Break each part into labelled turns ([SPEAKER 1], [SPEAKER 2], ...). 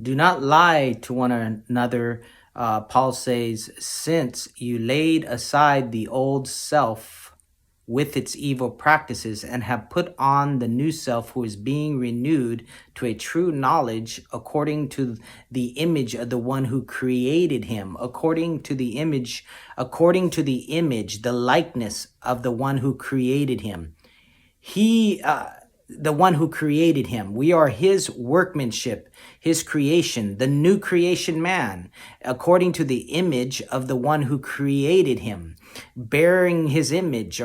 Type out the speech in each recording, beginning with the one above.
[SPEAKER 1] Do not lie to one another. Paul says, since you laid aside the old self with its evil practices and have put on the new self, who is being renewed to a true knowledge according to the image of the one who created him, according to the image, the likeness of the one who created him. The one who created him. We are his workmanship, his creation, the new creation man, according to the image of the one who created him, bearing his image,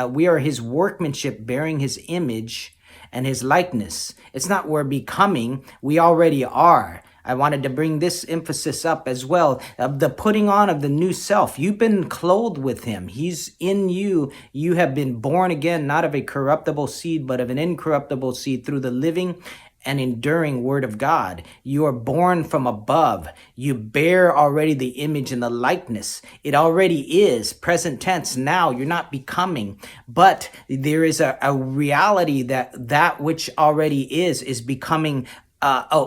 [SPEAKER 1] we are his workmanship, bearing his image and his likeness. It's not we're becoming, we already are. I wanted to bring this emphasis up as well, of the putting on of the new self. You've been clothed with him. He's in you. You have been born again, not of a corruptible seed, but of an incorruptible seed through the living and enduring word of God. You are born from above. You bear already the image and the likeness. It already is present tense. Now you're not becoming, but there is a reality that which already is becoming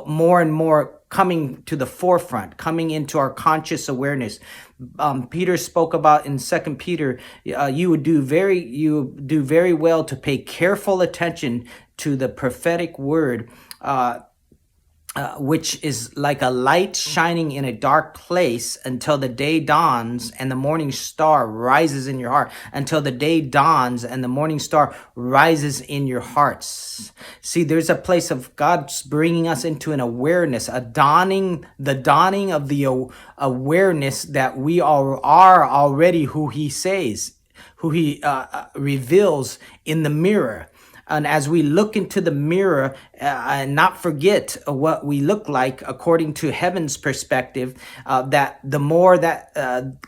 [SPEAKER 1] more and more coming to the forefront, coming into our conscious awareness. Peter spoke about in 2 Peter, you do very well to pay careful attention to the prophetic word, which is like a light shining in a dark place until the day dawns and the morning star rises in your heart. Until the day dawns and the morning star rises in your hearts. See, there's a place of God's bringing us into an awareness, the dawning of the awareness that we are already who he says, who he reveals in the mirror. And as we look into the mirror and not forget what we look like according to heaven's perspective, that the more that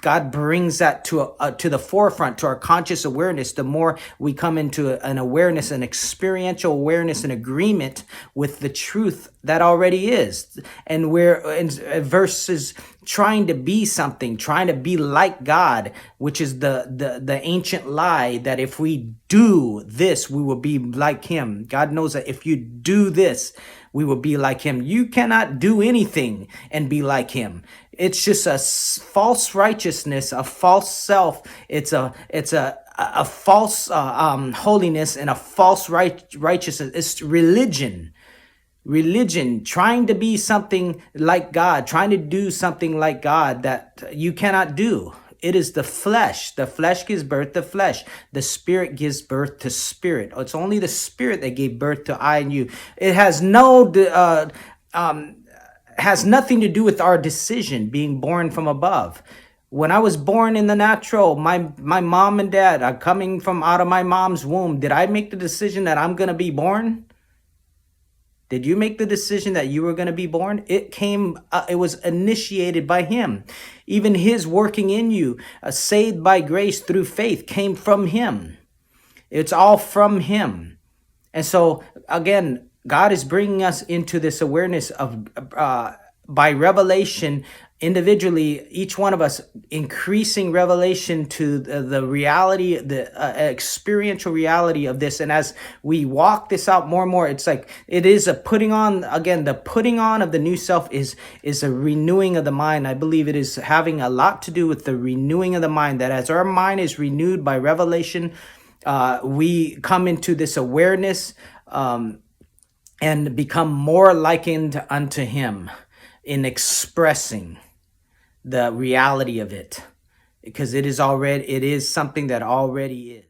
[SPEAKER 1] God brings that to the forefront, to our conscious awareness, the more we come into an awareness, an experiential awareness, an agreement with the truth that already is. And we're in verses trying to be something, trying to be like God, which is the ancient lie that if we do this, we will be like him. God knows that if you do this, we will be like him. You cannot do anything and be like him. It's just a false righteousness, a false self. It's a false holiness and a false righteousness. It's religion, trying to be something like God, trying to do something like God that you cannot do. It is the flesh. The flesh gives birth to flesh. The spirit gives birth to spirit. It's only the spirit that gave birth to I and you. It has has nothing to do with our decision being born from above. When I was born in the natural, my mom and dad are coming from out of my mom's womb. Did I make the decision that I'm going to be born? Did you make the decision that you were going to be born? It was initiated by him. Even his working in you, saved by grace through faith, came from him. It's all from him. And so, again, God is bringing us into this awareness of, by revelation, individually, each one of us increasing revelation to the reality, the experiential reality of this. And as we walk this out more and more, it's like it is a putting on. Again, the putting on of the new self is a renewing of the mind. I believe it is having a lot to do with the renewing of the mind, that as our mind is renewed by revelation, we come into this awareness and become more likened unto him in expressing the reality of it, because it is something that already is.